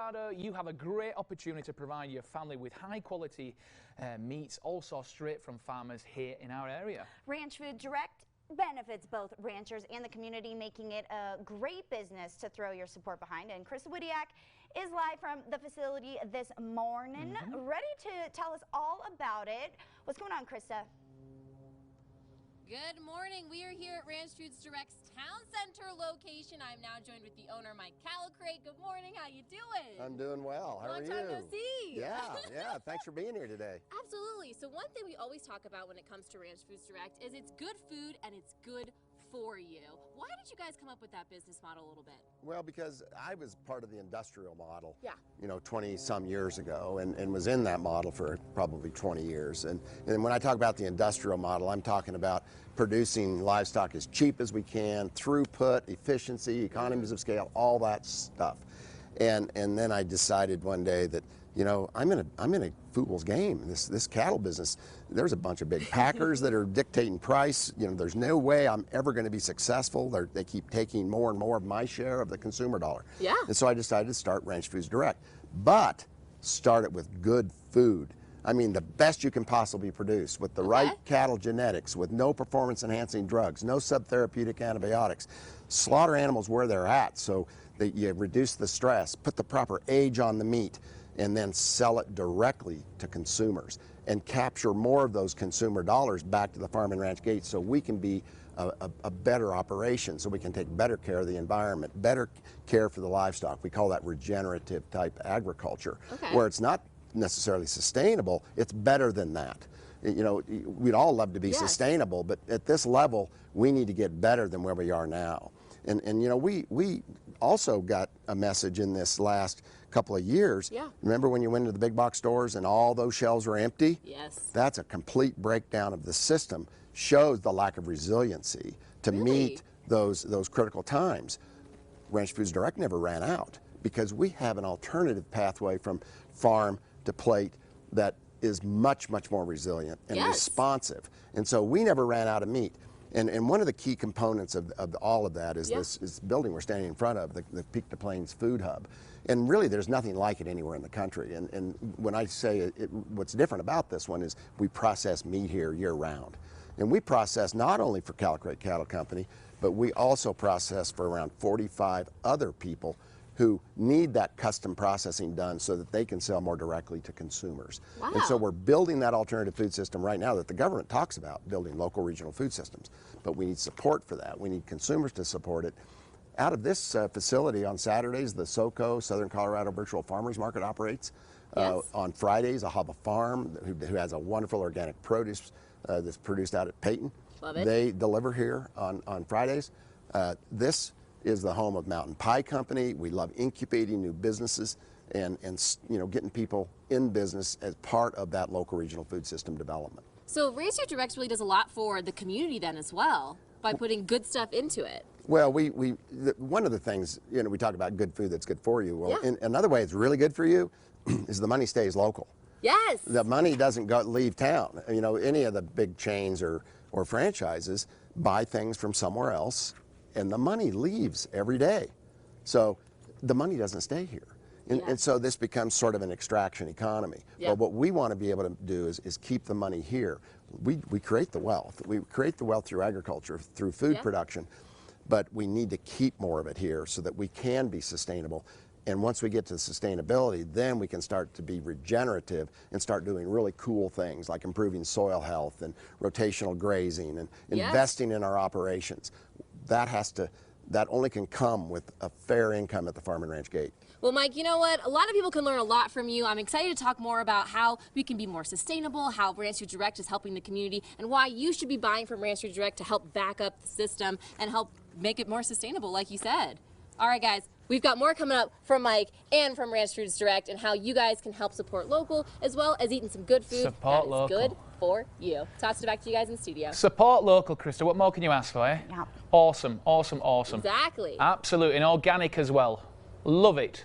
Colorado, you have a great opportunity to provide your family with high-quality meats, all sourced straight from farmers here in our area. Ranch Food Direct benefits both ranchers and the community, making it a great business to throw your support behind. And Krista Widiak is live from the facility this morning, ready to tell us all about it. What's going on, Krista? Good morning. We are here at Ranch Foods Direct's Town Center location. I'm now joined with the owner, Mike Callicrate. Good morning. How you doing? I'm doing well. How are you? Long time no see. Yeah. Thanks for being here today. Absolutely. So one thing we always talk about when it comes to Ranch Foods Direct is it's good food and it's good for you. Why did you guys come up with that business model a little bit? Well, because I was part of the industrial model, yeah, 20 some years ago, and was in that model for probably 20 years. And when I talk about the industrial model, I'm talking about producing livestock as cheap as we can, throughput, efficiency, economies of scale, all that stuff. And then I decided one day that, I'm in a fool's game. This cattle business, there's a bunch of big packers that are dictating price. There's no way I'm ever going to be successful. They keep taking more and more of my share of the consumer dollar. Yeah. And so I decided to start Ranch Foods Direct, but start it with good food. I mean, the best you can possibly produce with the right cattle genetics, with no performance enhancing drugs, no subtherapeutic antibiotics. Slaughter animals where they're at so that you reduce the stress, put the proper age on the meat, and then sell it directly to consumers and capture more of those consumer dollars back to the farm and ranch gate so we can be a better operation, so we can take better care of the environment, better care for the livestock. We call that regenerative type agriculture, where it's not necessarily sustainable, it's better than that. We'd all love to be sustainable, but at this level, we need to get better than where we are now. And we also got a message in this last couple of years. Yeah. Remember when you went into the big box stores and all those shelves were empty? Yes. That's a complete breakdown of the system, shows the lack of resiliency to meet those critical times. Ranch Foods Direct never ran out because we have an alternative pathway from farm to plate that is much, much more resilient and responsive. And so we never ran out of meat. And one of the key components of all of that is this building we're standing in front of, the Peak to Plains Food Hub. And really there's nothing like it anywhere in the country. And when I say what's different about this one is we process meat here year round. And we process not only for Callicrate Cattle Company, but we also process for around 45 other people who need that custom processing done so that they can sell more directly to consumers. Wow. And so we're building that alternative food system right now that the government talks about, building local regional food systems. But we need support for that. We need consumers to support it. Out of this facility on Saturdays, the SoCo, Southern Colorado Virtual Farmers Market operates. On Fridays, I'll have a farm who has a wonderful organic produce that's produced out at Peyton. Love it. They deliver here on Fridays. This is the home of Mountain Pie Company. We love incubating new businesses and getting people in business as part of that local regional food system development. So Ranch Foods Direct really does a lot for the community then as well by putting good stuff into it. Well, one of the things, we talk about good food that's good for you. Well, another way it's really good for you is the money stays local. Yes. The money doesn't leave town. Any of the big chains or franchises buy things from somewhere else, and the money leaves every day. So the money doesn't stay here. And so this becomes sort of an extraction economy. But what we want to be able to do is keep the money here. We create the wealth. We create the wealth through agriculture, through food production, but we need to keep more of it here so that we can be sustainable. And once we get to sustainability, then we can start to be regenerative and start doing really cool things like improving soil health and rotational grazing and investing in our operations. That only can come with a fair income at the farm and ranch gate. Well, Mike, you know what? A lot of people can learn a lot from you. I'm excited to talk more about how we can be more sustainable, how Ranch Foods Direct is helping the community, and why you should be buying from Ranch Foods Direct to help back up the system and help make it more sustainable, like you said. All right, guys, we've got more coming up from Mike and from Ranch Foods Direct and how you guys can help support local as well as eating some good food Support that is good for you. Toss it back to you guys in the studio. Support local, Krista. What more can you ask for, eh? Yeah. Awesome, awesome, awesome. Exactly. Absolutely, and organic as well. Love it.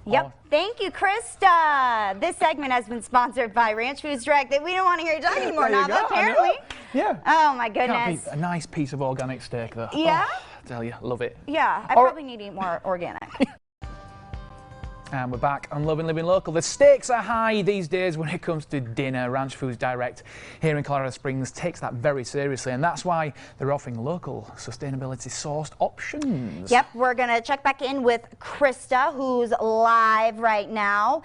Yep. Thank you, Krista. This segment has been sponsored by Ranch Foods Direct. We don't want to hear you talk anymore now, but apparently. Yeah. Oh, my goodness. A nice piece of organic steak, though. Yeah? Oh, I tell you, love it. Yeah, I probably need to eat more organic. And we're back on Loving Living Local. The stakes are high these days when it comes to dinner. Ranch Foods Direct here in Colorado Springs takes that very seriously, and that's why they're offering local sustainability sourced options. Yep, we're going to check back in with Krista, who's live right now.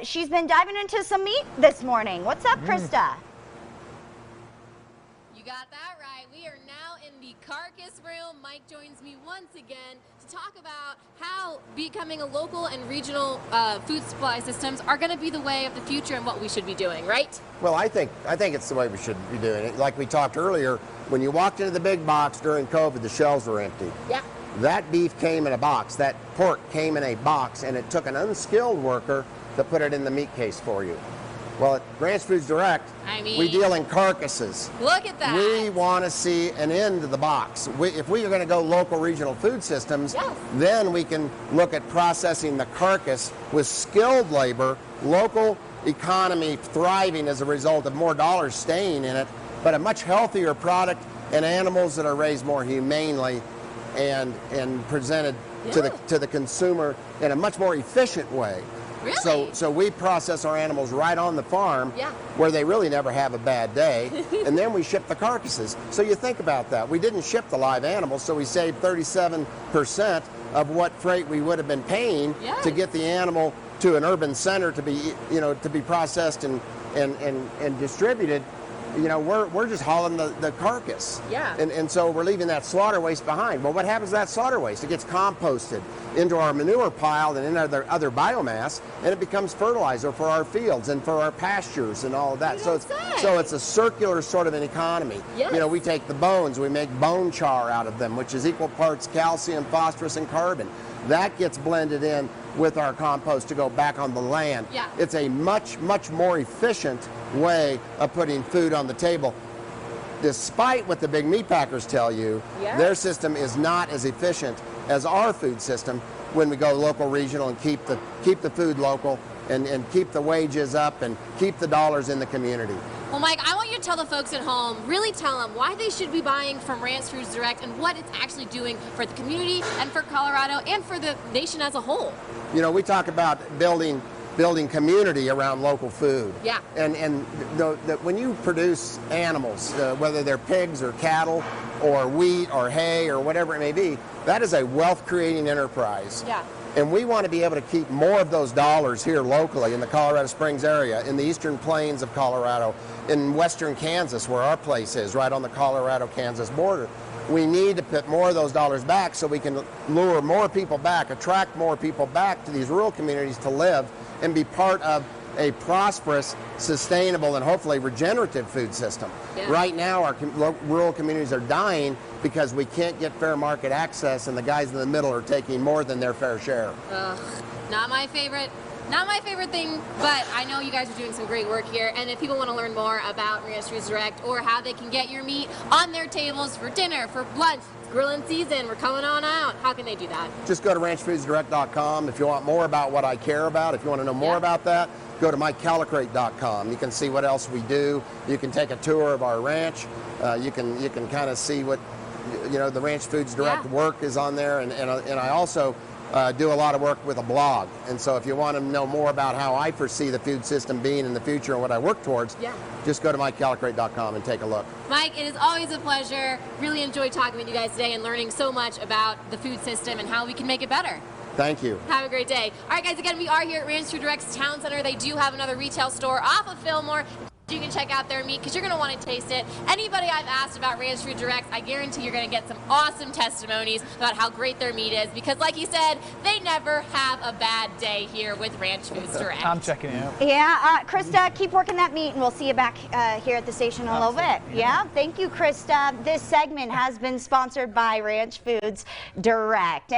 She's been diving into some meat this morning. What's up, Krista? You got that right. We are now in the carcass room. Mike joins me once again to talk about how becoming a local and regional food supply systems are going to be the way of the future and what we should be doing, right? Well, I think it's the way we should be doing it. Like we talked earlier, when you walked into the big box during COVID, the shelves were empty. Yeah. That beef came in a box, that pork came in a box, and it took an unskilled worker to put it in the meat case for you. Well, at Ranch Foods Direct, we deal in carcasses. Look at that. We want to see an end to the box. If we are going to go local regional food systems, then we can look at processing the carcass with skilled labor, local economy thriving as a result of more dollars staying in it, but a much healthier product and animals that are raised more humanely and presented to the consumer in a much more efficient way. Really? So we process our animals right on the farm where they really never have a bad day, and then we ship the carcasses. So you think about that. We didn't ship the live animals, so we saved 37% of what freight we would have been paying to get the animal to an urban center to be, to be processed and distributed. We're just hauling the carcass. And so we're leaving that slaughter waste behind. Well, what happens to that slaughter waste? It gets composted into our manure pile and into other biomass, and it becomes fertilizer for our fields and for our pastures and all of that. So it's a circular sort of an economy. We take the bones, we make bone char out of them, which is equal parts calcium, phosphorus, and carbon. That gets blended in with our compost to go back on the land. It's a much, much more efficient way of putting food on the table. Despite what the big meat packers tell you, their system is not as efficient as our food system when we go local, regional, and keep the food local and keep the wages up and keep the dollars in the community. Well, Mike, I want you to tell the folks at home, really tell them why they should be buying from Ranch Foods Direct and what it's actually doing for the community and for Colorado and for the nation as a whole. We talk about building community around local food. And when you produce animals, whether they're pigs or cattle or wheat or hay or whatever it may be, that is a wealth-creating enterprise. And we want to be able to keep more of those dollars here locally in the Colorado Springs area, in the eastern plains of Colorado, in western Kansas, where our place is, right on the Colorado-Kansas border. We need to put more of those dollars back so we can lure more people back, attract more people back to these rural communities to live and be part of a prosperous, sustainable, and hopefully regenerative food system. Right now, our rural communities are dying because we can't get fair market access, and the guys in the middle are taking more than their fair share. Not my favorite thing, but I know you guys are doing some great work here, and if people want to learn more about Ranch Foods Direct or how they can get your meat on their tables for dinner, for lunch, grilling season, we're coming on out, how can they do that? Just go to ranchfoodsdirect.com. If you want more about what I care about, if you want to know more about that, go to mycallicrate.com. You can see what else we do. You can take a tour of our ranch. You can kind of see what, the Ranch Foods Direct work is on there, and I also do a lot of work with a blog. And so if you want to know more about how I foresee the food system being in the future and what I work towards, just go to mycallicrate.com and take a look. Mike, it is always a pleasure. Really enjoyed talking with you guys today and learning so much about the food system and how we can make it better. Thank you. Have a great day. All right, guys, again, we are here at Ranch Foods Direct's Town Center. They do have another retail store off of Fillmore. You can check out their meat because you're going to want to taste it. Anybody I've asked about Ranch Foods Direct, I guarantee you're going to get some awesome testimonies about how great their meat is because, like you said, they never have a bad day here with Ranch Foods Direct. I'm checking it out. Yeah, Krista, keep working that meat, and we'll see you back here at the station in a little bit. Thank you, Krista. This segment has been sponsored by Ranch Foods Direct.